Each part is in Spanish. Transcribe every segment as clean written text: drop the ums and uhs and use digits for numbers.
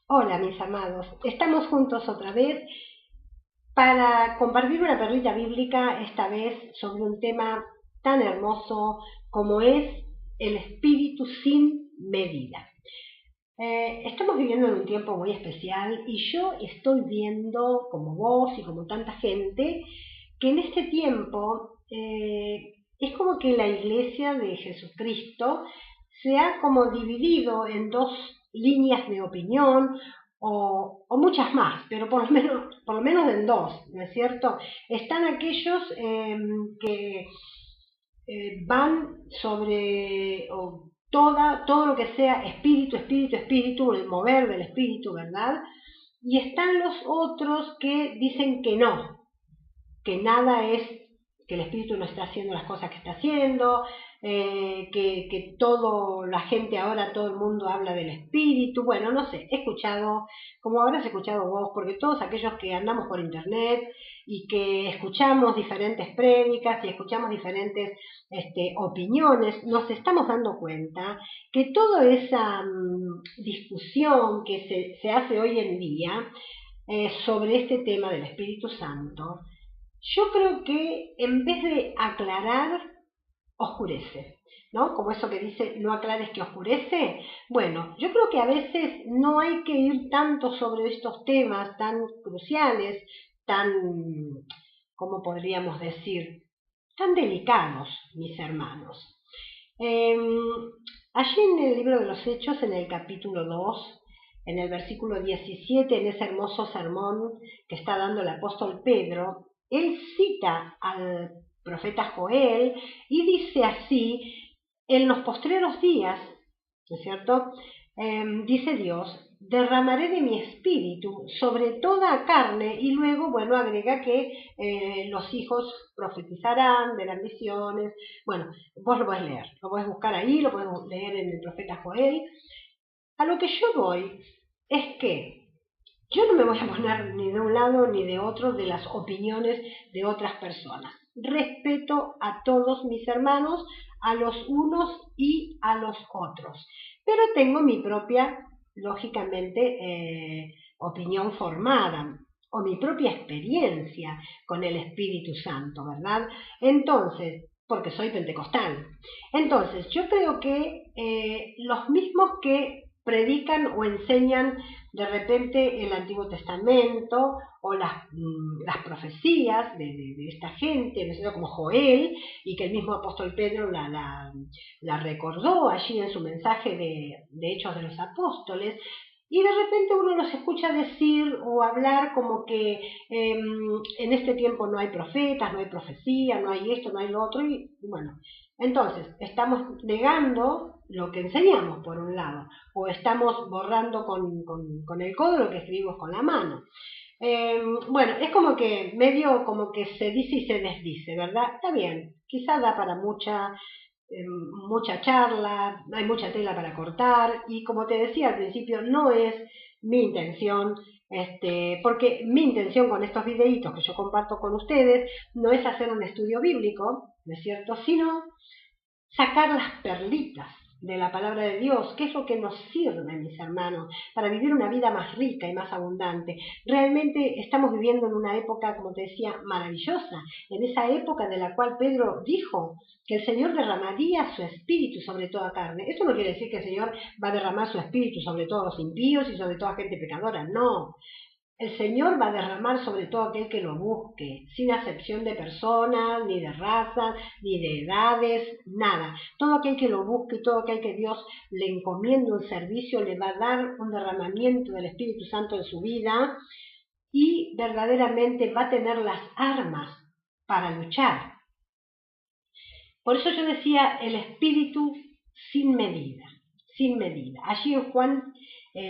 Hola mis amados, estamos juntos otra vez para compartir una perlita bíblica, esta vez sobre un tema tan hermoso como es el espíritu sin medida. Estamos viviendo en un tiempo muy especial y yo estoy viendo, como vos y como tanta gente, que en este tiempo es como que la iglesia de Jesucristo se ha como dividido en dos líneas de opinión o muchas más, pero por lo menos en dos, ¿no es cierto? Están aquellos que van sobre todo lo que sea espíritu, espíritu, espíritu, el mover del espíritu, ¿verdad? Y están los otros que dicen que nada es, que el espíritu no está haciendo las cosas que está haciendo, que todo, la gente ahora, todo el mundo habla del espíritu. Bueno, no sé, he escuchado, como habrás escuchado vos, porque todos aquellos que andamos por internet y que escuchamos diferentes prédicas y escuchamos diferentes opiniones, nos estamos dando cuenta que toda esa discusión que se hace hoy en día sobre este tema del Espíritu Santo, yo creo que en vez de aclarar, oscurece, ¿no? Como eso que dice, no aclares que oscurece. Bueno, yo creo que a veces no hay que ir tanto sobre estos temas tan cruciales, tan, ¿cómo podríamos decir? Tan delicados, mis hermanos. Eh, Allí en el libro de los Hechos, en el capítulo 2, en el versículo 17, en ese hermoso sermón que está dando el apóstol Pedro, él cita al profeta Joel y dice así: en los postreros días, ¿no es cierto? Dice Dios, derramaré de mi espíritu sobre toda carne, y luego, bueno, agrega que los hijos profetizarán, verán visiones. Bueno, vos lo podés leer, lo podés buscar ahí, lo podés leer en el profeta Joel. A lo que yo voy es que yo no me voy a poner ni de un lado ni de otro de las opiniones de otras personas. Respeto a todos mis hermanos, a los unos y a los otros, pero tengo mi propia, lógicamente, opinión formada o mi propia experiencia con el Espíritu Santo, ¿verdad? Entonces, porque soy pentecostal. Entonces, yo creo que los mismos que predican o enseñan de repente el Antiguo Testamento o las profecías de esta gente, ¿no es cierto? Como Joel, y que el mismo apóstol Pedro la recordó allí en su mensaje de Hechos de los Apóstoles. Y de repente uno los escucha decir o hablar como que en este tiempo no hay profetas, no hay profecía, no hay esto, no hay lo otro, y bueno, entonces estamos negando lo que enseñamos por un lado, o estamos borrando con el codo lo que escribimos con la mano. Bueno, es como que medio como que se dice y se desdice, ¿verdad? Está bien, quizás da para mucha charla, hay mucha tela para cortar, y como te decía al principio, no es mi intención, porque mi intención con estos videitos que yo comparto con ustedes no es hacer un estudio bíblico, ¿no es cierto?, sino sacar las perlitas de la palabra de Dios, que es lo que nos sirve, mis hermanos, para vivir una vida más rica y más abundante. Realmente estamos viviendo en una época, como te decía, maravillosa, en esa época de la cual Pedro dijo que el Señor derramaría su espíritu sobre toda carne. Esto no quiere decir que el Señor va a derramar su espíritu sobre todos los impíos y sobre toda gente pecadora, no. El Señor va a derramar sobre todo aquel que lo busque, sin acepción de personas, ni de razas, ni de edades, nada. Todo aquel que lo busque, todo aquel que Dios le encomiende un servicio, le va a dar un derramamiento del Espíritu Santo en su vida, y verdaderamente va a tener las armas para luchar. Por eso yo decía el Espíritu sin medida, sin medida. Allí en Juan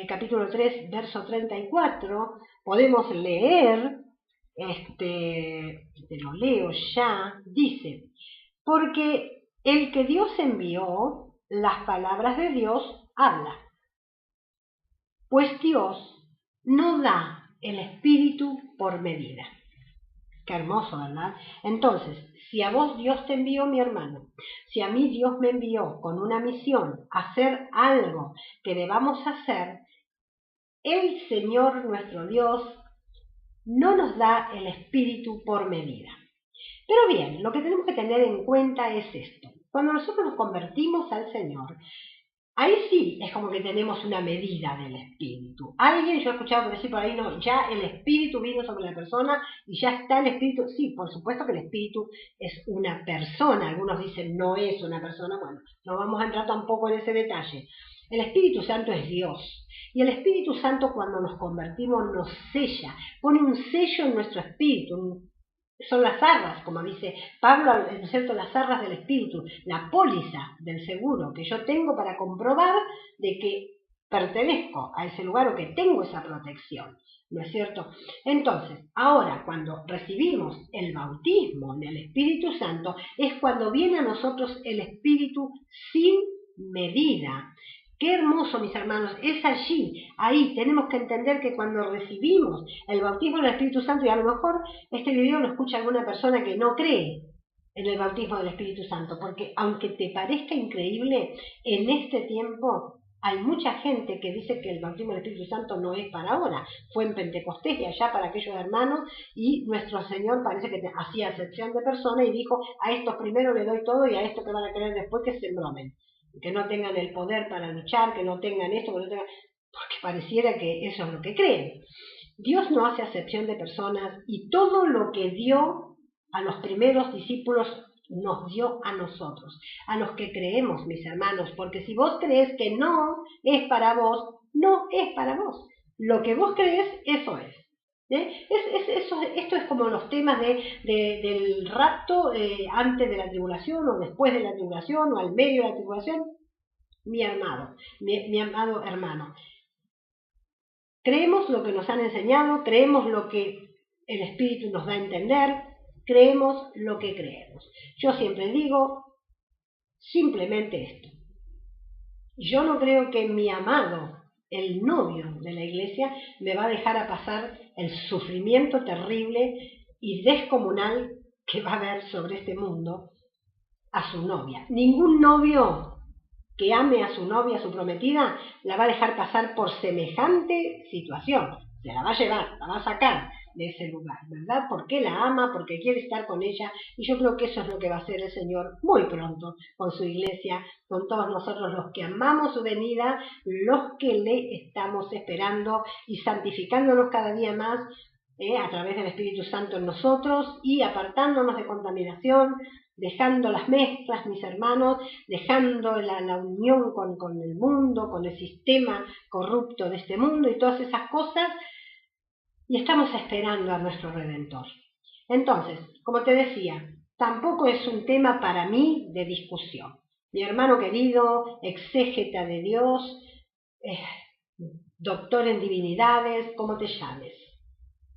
capítulo 3, verso 34, podemos leer, te lo leo ya, dice: porque el que Dios envió, las palabras de Dios habla, pues Dios no da el Espíritu por medida. Qué hermoso, ¿verdad? Entonces, si a vos Dios te envió, mi hermano, si a mí Dios me envió con una misión, hacer algo que debamos hacer, el Señor nuestro Dios no nos da el Espíritu por medida. Pero bien, lo que tenemos que tener en cuenta es esto. Cuando nosotros nos convertimos al Señor, ahí sí es como que tenemos una medida del Espíritu. Alguien, yo he escuchado decir por ahí, no, ya el Espíritu vino sobre la persona y ya está el Espíritu. Sí, por supuesto que el Espíritu es una persona. Algunos dicen no es una persona. Bueno, no vamos a entrar tampoco en ese detalle. El Espíritu Santo es Dios. Y el Espíritu Santo cuando nos convertimos nos sella, pone un sello en nuestro espíritu. Son las arras, como dice Pablo, ¿no es cierto? Las arras del espíritu, la póliza del seguro que yo tengo para comprobar de que pertenezco a ese lugar o que tengo esa protección, ¿no es cierto? Entonces, ahora cuando recibimos el bautismo en el Espíritu Santo, es cuando viene a nosotros el Espíritu sin medida. Qué hermoso, mis hermanos, es allí, ahí tenemos que entender que cuando recibimos el bautismo del Espíritu Santo, y a lo mejor este video lo escucha alguna persona que no cree en el bautismo del Espíritu Santo, porque aunque te parezca increíble, en este tiempo hay mucha gente que dice que el bautismo del Espíritu Santo no es para ahora, fue en Pentecostés y allá para aquellos hermanos, y nuestro Señor parece que hacía acepción de personas y dijo, a estos primero le doy todo y a estos que van a creer después que se embromen. Que no tengan el poder para luchar, que no tengan esto, que no tengan... porque pareciera que eso es lo que creen. Dios no hace acepción de personas y todo lo que dio a los primeros discípulos nos dio a nosotros, a los que creemos, mis hermanos, porque si vos crees que no es para vos, no es para vos. Lo que vos crees, eso es. Esto es como los temas del rapto antes de la tribulación o después de la tribulación o al medio de la tribulación. Mi amado hermano, creemos lo que nos han enseñado, creemos lo que el Espíritu nos da a entender, creemos lo que creemos. Yo siempre digo simplemente esto. Yo no creo que mi amado, el novio de la iglesia, me va a dejar a pasar el sufrimiento terrible y descomunal que va a haber sobre este mundo a su novia. Ningún novio que ame a su novia, a su prometida, la va a dejar pasar por semejante situación. Se la va a llevar, la va a sacar de ese lugar, ¿verdad? Porque la ama, porque quiere estar con ella, y yo creo que eso es lo que va a hacer el Señor muy pronto con su iglesia, con todos nosotros los que amamos su venida, los que le estamos esperando y santificándonos cada día más a través del Espíritu Santo en nosotros y apartándonos de contaminación, dejando las mezclas, mis hermanos, dejando la unión con el mundo, con el sistema corrupto de este mundo y todas esas cosas, y estamos esperando a nuestro Redentor. Entonces, como te decía, tampoco es un tema para mí de discusión. Mi hermano querido, exégeta de Dios, doctor en divinidades, como te llames,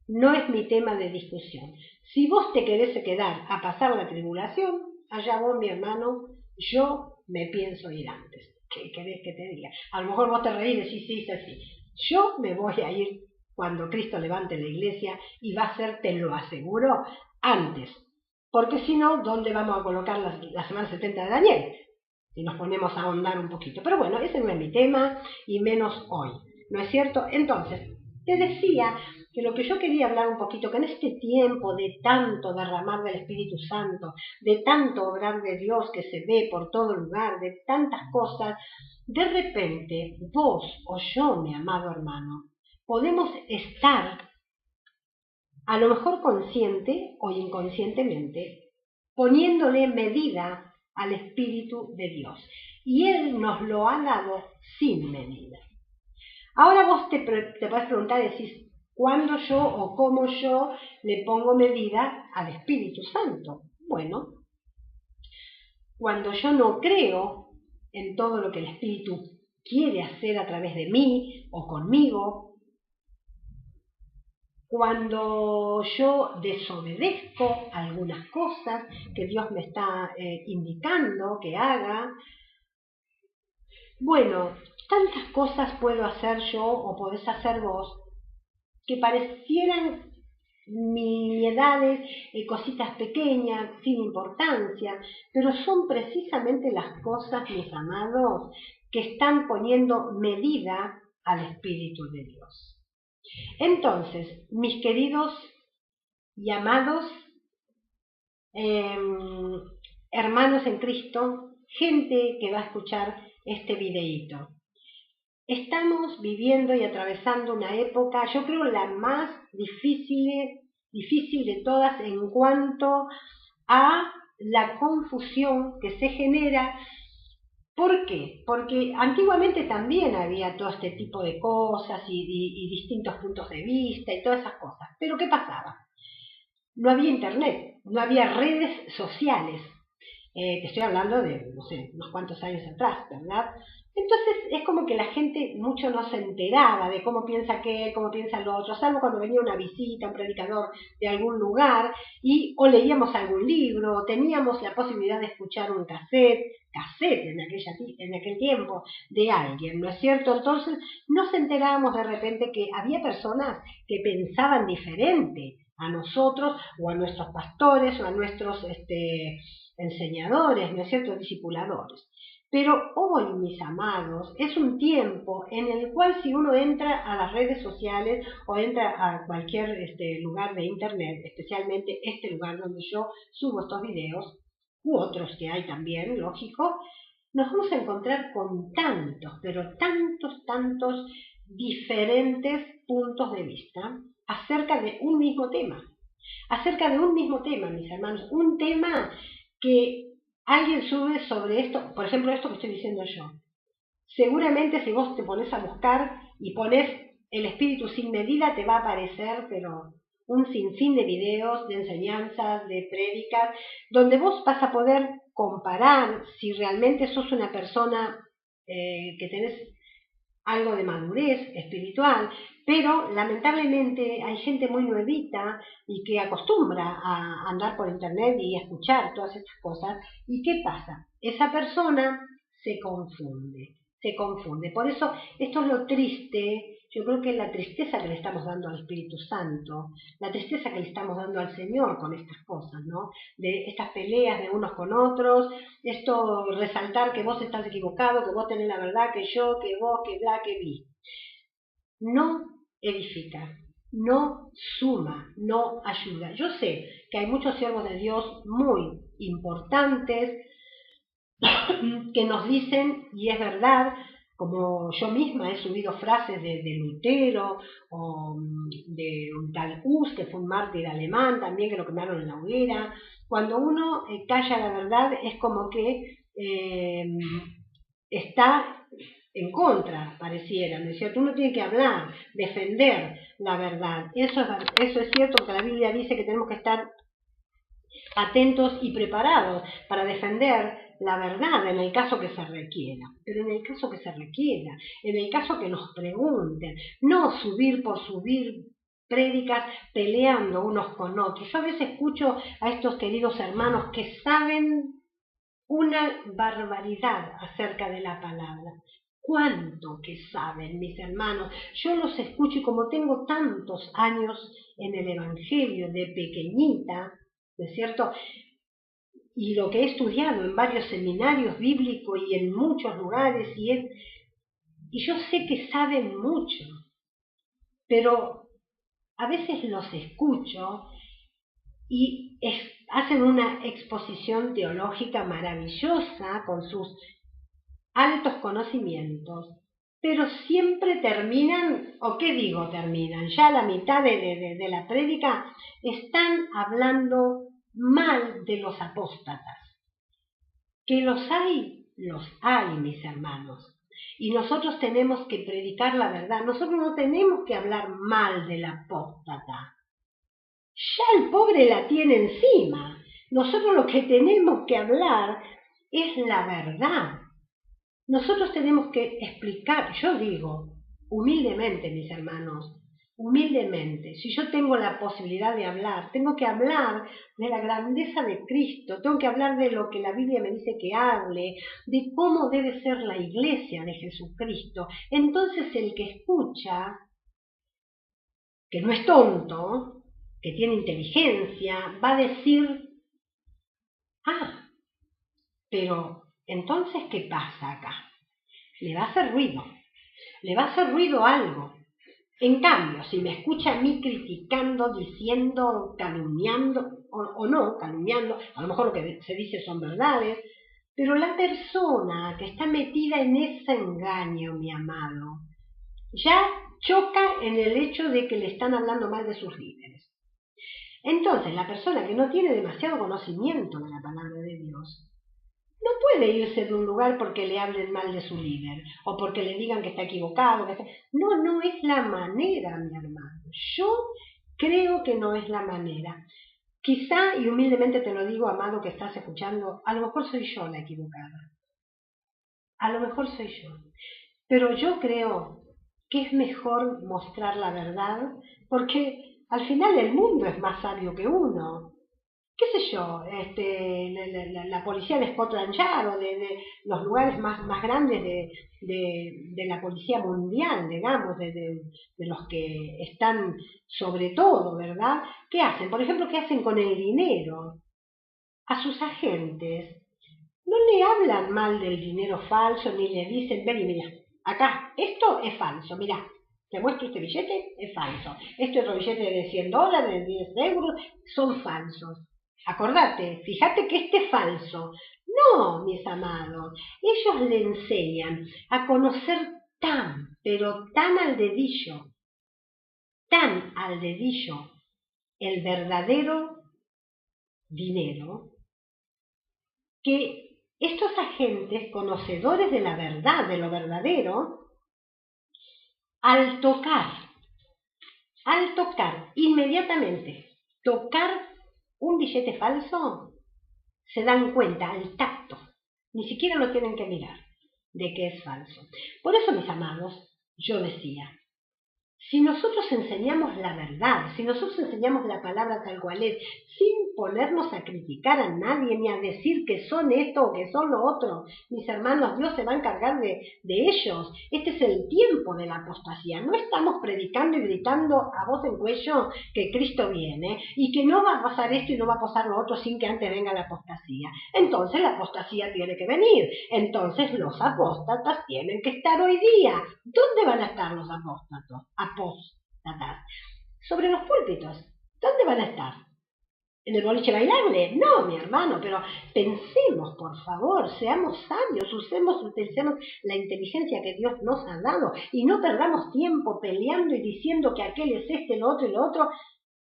no es mi tema de discusión. Si vos te querés quedar a pasar la tribulación, allá vos, mi hermano, yo me pienso ir antes. ¿Qué querés que te diga? A lo mejor vos te reís y decís, sí, sí, sí. Yo me voy a ir cuando Cristo levante la iglesia y va a ser, te lo aseguro, antes. Porque si no, ¿dónde vamos a colocar la semana 70 de Daniel? Si nos ponemos a ahondar un poquito. Pero bueno, ese no es mi tema, y menos hoy. ¿No es cierto? Entonces, te decía que lo que yo quería hablar un poquito, que en este tiempo de tanto derramar del Espíritu Santo, de tanto obrar de Dios que se ve por todo lugar, de tantas cosas, de repente vos o yo, mi amado hermano, podemos estar a lo mejor consciente o inconscientemente poniéndole medida al Espíritu de Dios. Y Él nos lo ha dado sin medida. Ahora vos te podés preguntar y decís, ¿cuándo yo o cómo yo le pongo medida al Espíritu Santo? Bueno, cuando yo no creo en todo lo que el Espíritu quiere hacer a través de mí o conmigo, cuando yo desobedezco algunas cosas que Dios me está indicando que haga, bueno, tantas cosas puedo hacer yo o podés hacer vos que parecieran nimiedades, cositas pequeñas, sin importancia, pero son precisamente las cosas, mis amados, que están poniendo medida al Espíritu de Dios. Entonces, mis queridos y amados hermanos en Cristo, gente que va a escuchar este videíto, estamos viviendo y atravesando una época, yo creo la más difícil de todas en cuanto a la confusión que se genera. ¿Por qué? Porque antiguamente también había todo este tipo de cosas y distintos puntos de vista y todas esas cosas. Pero ¿qué pasaba? No había internet, no había redes sociales. Te estoy hablando de, no sé, unos cuantos años atrás, ¿verdad? Entonces es como que la gente mucho no se enteraba de cómo piensa aquel, cómo piensa el otro, salvo cuando venía una visita, un predicador de algún lugar, o leíamos algún libro, o teníamos la posibilidad de escuchar un cassette en aquel tiempo, de alguien, ¿no es cierto? Entonces nos enterábamos de repente que había personas que pensaban diferente a nosotros, o a nuestros pastores, o a nuestros enseñadores, ¿no es cierto?, discipuladores. Pero hoy, mis amados, es un tiempo en el cual si uno entra a las redes sociales o entra a cualquier lugar de internet, especialmente este lugar donde yo subo estos videos, u otros que hay también, lógico, nos vamos a encontrar con tantos, pero tantos diferentes puntos de vista acerca de un mismo tema. Acerca de un mismo tema, mis hermanos, un tema que alguien sube sobre esto, por ejemplo, esto que estoy diciendo yo. Seguramente si vos te pones a buscar y pones el espíritu sin medida, te va a aparecer, pero un sinfín de videos, de enseñanzas, de prédicas, donde vos vas a poder comparar si realmente sos una persona que tenés algo de madurez espiritual, pero lamentablemente hay gente muy nuevita y que acostumbra a andar por internet y a escuchar todas estas cosas. ¿Y qué pasa? Esa persona se confunde. Por eso esto es lo triste. Yo creo que es la tristeza que le estamos dando al Espíritu Santo, la tristeza que le estamos dando al Señor con estas cosas, ¿no? De estas peleas de unos con otros, esto resaltar que vos estás equivocado, que vos tenés la verdad, que yo, que vos, que bla, que vi. No edifica, no suma, no ayuda. Yo sé que hay muchos siervos de Dios muy importantes que nos dicen, y es verdad, como yo misma he subido frases de Lutero o de un tal Hus, que fue un mártir alemán también, que lo quemaron en la hoguera. Cuando uno calla la verdad es como que está en contra, pareciera, ¿no es cierto? Uno tiene que hablar, defender la verdad. Eso es cierto, porque la Biblia dice que tenemos que estar atentos y preparados para defender la verdad en el caso que se requiera, pero en el caso que se requiera, en el caso que nos pregunten, no subir por subir prédicas peleando unos con otros. Yo a veces escucho a estos queridos hermanos que saben una barbaridad acerca de la palabra. ¿Cuánto que saben, mis hermanos? Yo los escucho y como tengo tantos años en el Evangelio de pequeñita, ¿no es cierto?, y lo que he estudiado en varios seminarios bíblicos y en muchos lugares, y yo sé que saben mucho, pero a veces los escucho y hacen una exposición teológica maravillosa con sus altos conocimientos, pero siempre terminan, o qué digo terminan, ya a la mitad de la prédica están hablando mal de los apóstatas. Que los hay, mis hermanos. Y nosotros tenemos que predicar la verdad. Nosotros no tenemos que hablar mal del apóstata. Ya el pobre la tiene encima. Nosotros lo que tenemos que hablar es la verdad. Nosotros tenemos que explicar, yo digo, humildemente, mis hermanos, humildemente, si yo tengo la posibilidad de hablar, tengo que hablar de la grandeza de Cristo, tengo que hablar de lo que la Biblia me dice que hable, de cómo debe ser la iglesia de Jesucristo. Entonces el que escucha, que no es tonto, que tiene inteligencia, va a decir, pero entonces, ¿qué pasa acá? Le va a hacer ruido. le va a hacer ruido algo. En cambio, si me escucha a mí criticando, diciendo, calumniando, o no, calumniando, a lo mejor lo que se dice son verdades, pero la persona que está metida en ese engaño, mi amado, ya choca en el hecho de que le están hablando mal de sus líderes. Entonces, la persona que no tiene demasiado conocimiento de la palabra de Dios, no puede irse de un lugar porque le hablen mal de su líder o porque le digan que está equivocado. No es la manera, mi hermano. Yo creo que no es la manera. Quizá, y humildemente te lo digo, amado, que estás escuchando, a lo mejor soy yo la equivocada. A lo mejor soy yo. Pero yo creo que es mejor mostrar la verdad porque al final el mundo es más sabio que uno. Qué sé yo, la policía de Scotland Yard o de los lugares más grandes de la policía mundial, digamos, de los que están sobre todo, ¿verdad? ¿Qué hacen? Por ejemplo, ¿qué hacen con el dinero? A sus agentes no le hablan mal del dinero falso ni le dicen, ven y mira, acá, esto es falso, mira, te muestro este billete, es falso. Este otro billete de $100, de 10 euros, son falsos. Acordate, fíjate que este es falso. No, mis amados, ellos le enseñan a conocer pero tan al dedillo, el verdadero dinero, que estos agentes, conocedores de la verdad, de lo verdadero, al tocar, inmediatamente, tocar un billete falso, se dan cuenta al tacto, ni siquiera lo tienen que mirar, de que es falso. Por eso, mis amados, yo decía, si nosotros enseñamos la verdad, si nosotros enseñamos la palabra tal cual es, sin ponernos a criticar a nadie, ni a decir que son esto o que son lo otro, mis hermanos, Dios se va a encargar de ellos. Este es el tiempo de la apostasía. No estamos predicando y gritando a voz en cuello que Cristo viene y que no va a pasar esto y no va a pasar lo otro sin que antes venga la apostasía. Entonces la apostasía tiene que venir. Entonces los apóstatas tienen que estar hoy día. ¿Dónde van a estar los apóstatas? Sobre los púlpitos. ¿Dónde van a estar? ¿En el boliche bailable? No, mi hermano, pero pensemos, por favor, seamos sabios, utilicemos la inteligencia que Dios nos ha dado y no perdamos tiempo peleando y diciendo que aquel es este, lo otro y lo otro,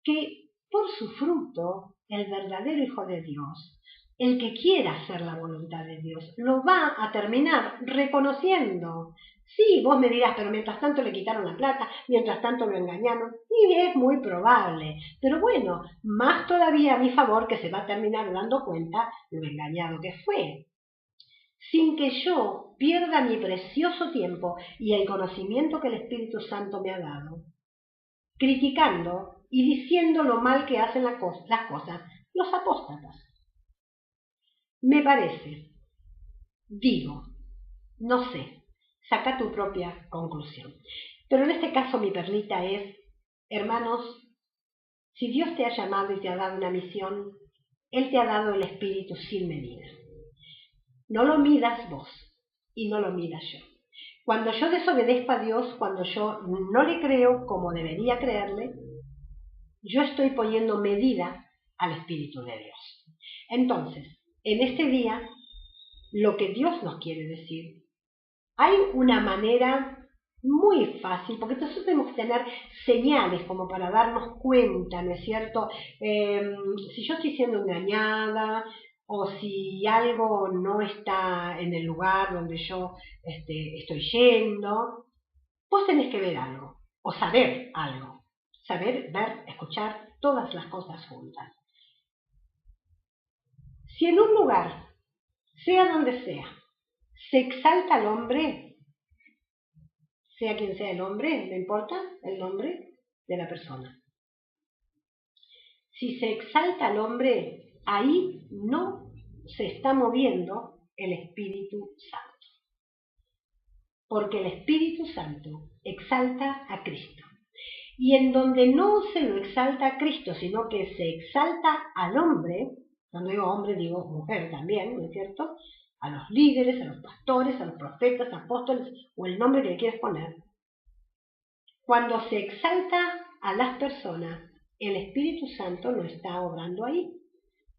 que por su fruto, el verdadero Hijo de Dios, el que quiera hacer la voluntad de Dios, lo va a terminar reconociendo. Sí, vos me dirás, pero mientras tanto le quitaron la plata, mientras tanto lo engañaron, y es muy probable. Pero bueno, más todavía a mi favor que se va a terminar dando cuenta lo engañado que fue. Sin que yo pierda mi precioso tiempo y el conocimiento que el Espíritu Santo me ha dado, criticando y diciendo lo mal que hacen las cosas los apóstatas. Me parece, digo, no sé, saca tu propia conclusión. Pero en este caso mi perlita es, hermanos, si Dios te ha llamado y te ha dado una misión, Él te ha dado el Espíritu sin medida. No lo midas vos y no lo midas yo. Cuando yo desobedezco a Dios, cuando yo no le creo como debería creerle, yo estoy poniendo medida al Espíritu de Dios. Entonces, en este día, lo que Dios nos quiere decir, hay una manera muy fácil, porque nosotros tenemos que tener señales como para darnos cuenta, ¿no es cierto? Si yo estoy siendo engañada o si algo no está en el lugar donde yo estoy yendo, vos tenés que ver algo o saber algo. Saber, ver, escuchar, todas las cosas juntas. Si en un lugar, sea donde sea, se exalta al hombre, sea quien sea el hombre, no importa el nombre de la persona. Si se exalta al hombre, ahí no se está moviendo el Espíritu Santo. Porque el Espíritu Santo exalta a Cristo. Y en donde no se lo exalta a Cristo, sino que se exalta al hombre, cuando digo hombre digo mujer también, ¿no es cierto? a los líderes, a los pastores, a los profetas, apóstoles o el nombre que le quieras poner. Cuando se exalta a las personas, el Espíritu Santo no está obrando ahí,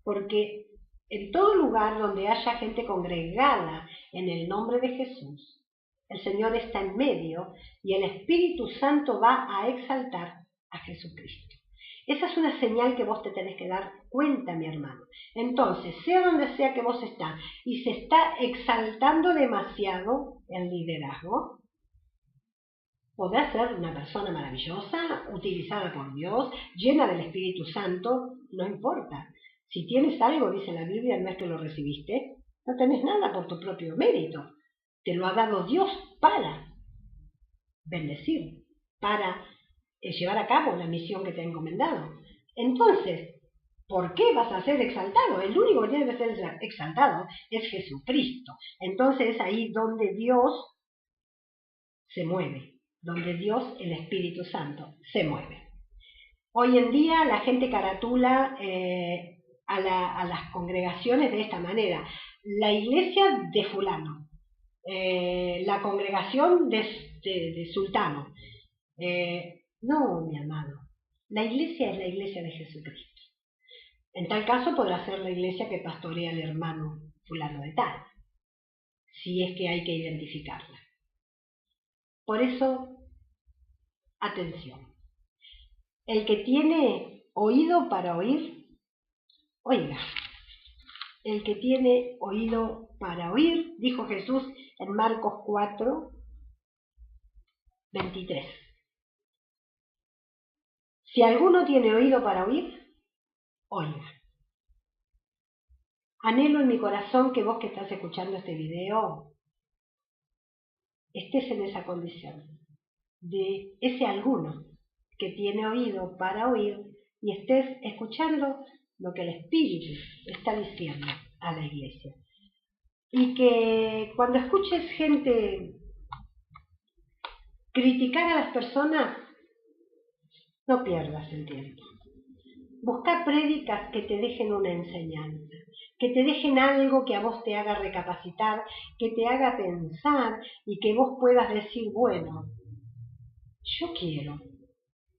porque en todo lugar donde haya gente congregada en el nombre de Jesús, el Señor está en medio y el Espíritu Santo va a exaltar a Jesucristo. Esa es una señal que vos te tenés que dar cuenta, mi hermano. Entonces, sea donde sea que vos estás y se está exaltando demasiado el liderazgo, podrás ser una persona maravillosa, utilizada por Dios, llena del Espíritu Santo, no importa. Si tienes algo, dice la Biblia, no es que lo recibiste, no tenés nada por tu propio mérito. Te lo ha dado Dios para bendecir, para llevar a cabo la misión que te ha encomendado. Entonces, ¿por qué vas a ser exaltado? El único que debe ser exaltado es Jesucristo. Entonces es ahí donde Dios se mueve, donde Dios, el Espíritu Santo, se mueve. Hoy en día la gente caratula a las congregaciones de esta manera. La iglesia de fulano, la congregación de sultano. No, mi amado, la iglesia es la iglesia de Jesucristo. En tal caso podrá ser la iglesia que pastorea el hermano fulano de tal, si es que hay que identificarla. Por eso, atención. El que tiene oído para oír, oiga. El que tiene oído para oír, dijo Jesús en Marcos 4, 23. Si alguno tiene oído para oír, oiga. Anhelo en mi corazón que vos que estás escuchando este video estés en esa condición, de ese alguno que tiene oído para oír y estés escuchando lo que el Espíritu está diciendo a la iglesia. Y que cuando escuches gente criticar a las personas, no pierdas el tiempo. Busca prédicas que te dejen una enseñanza, que te dejen algo que a vos te haga recapacitar, que te haga pensar y que vos puedas decir, bueno, yo quiero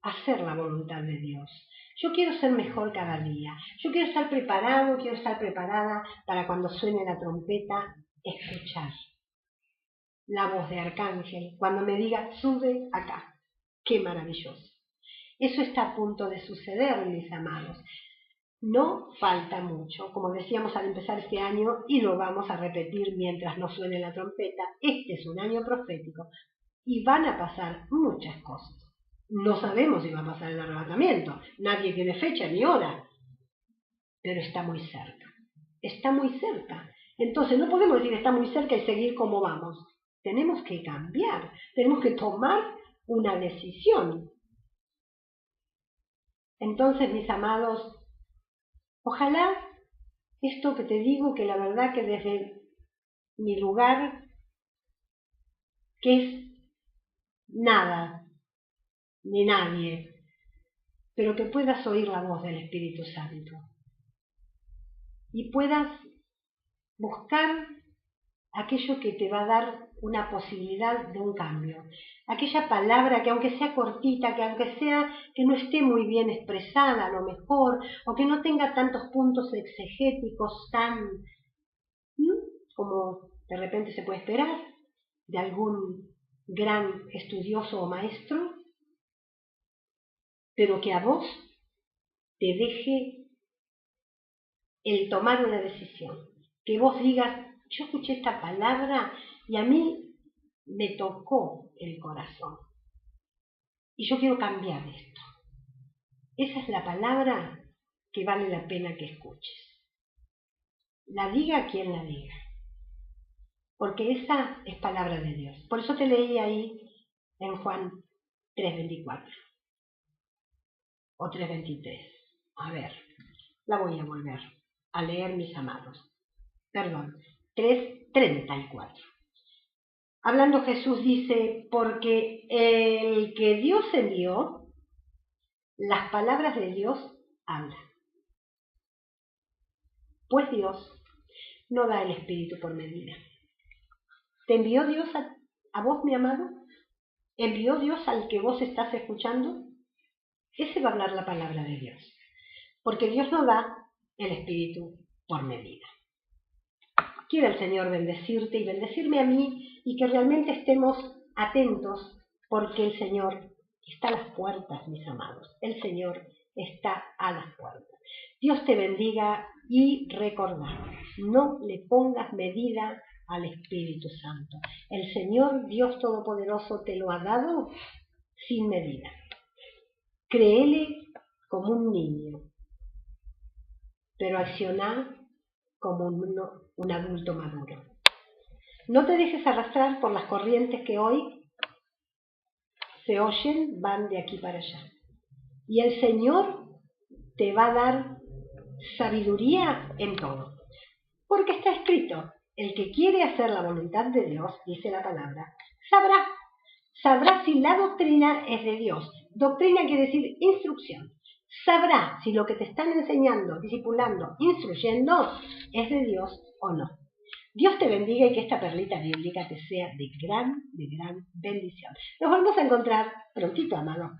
hacer la voluntad de Dios. Yo quiero ser mejor cada día. Yo quiero estar preparado, quiero estar preparada para cuando suene la trompeta, escuchar la voz de Arcángel, cuando me diga, sube acá. ¡Qué maravilloso! Eso está a punto de suceder, mis amados. No falta mucho, como decíamos al empezar este año, y lo vamos a repetir mientras no suene la trompeta. Este es un año profético y van a pasar muchas cosas. No sabemos si va a pasar el arrebatamiento, nadie tiene fecha ni hora, pero está muy cerca. Está muy cerca. Entonces no podemos decir está muy cerca y seguir como vamos. Tenemos que cambiar, tenemos que tomar una decisión. Entonces, mis amados, ojalá esto que te digo, que la verdad que desde mi lugar, que es nada, ni nadie, pero que puedas oír la voz del Espíritu Santo y puedas buscar aquello que te va a dar una posibilidad de un cambio. Aquella palabra que aunque sea cortita, que aunque sea que no esté muy bien expresada a lo mejor, o que no tenga tantos puntos exegéticos tan como de repente se puede esperar de algún gran estudioso o maestro, pero que a vos te deje el tomar una decisión. Que vos digas, yo escuché esta palabra y a mí me tocó el corazón. Y yo quiero cambiar esto. Esa es la palabra que vale la pena que escuches. La diga quien la diga. Porque esa es palabra de Dios. Por eso te leí ahí en Juan 3:24 o 3:23. A ver, la voy a volver a leer, mis amados. Perdón, 3:34. Hablando Jesús dice, porque el que Dios envió, las palabras de Dios hablan. Pues Dios no da el Espíritu por medida. ¿Te envió Dios a vos, mi amado? ¿Envió Dios al que vos estás escuchando? Ese va a hablar la palabra de Dios, porque Dios no da el Espíritu por medida. Quiere el Señor bendecirte y bendecirme a mí, y que realmente estemos atentos, porque el Señor está a las puertas, mis amados. El Señor está a las puertas. Dios te bendiga y recordad, no le pongas medida al Espíritu Santo. El Señor Dios Todopoderoso te lo ha dado sin medida. Créele como un niño, pero acciona como un adulto maduro. No te dejes arrastrar por las corrientes que hoy se oyen, van de aquí para allá. Y el Señor te va a dar sabiduría en todo. Porque está escrito, el que quiere hacer la voluntad de Dios, dice la palabra, sabrá si la doctrina es de Dios. Doctrina quiere decir instrucción. Sabrá si lo que te están enseñando, discipulando, instruyendo es de Dios o no. Dios te bendiga y que esta perlita bíblica te sea de gran bendición. Nos vamos a encontrar prontito, amado.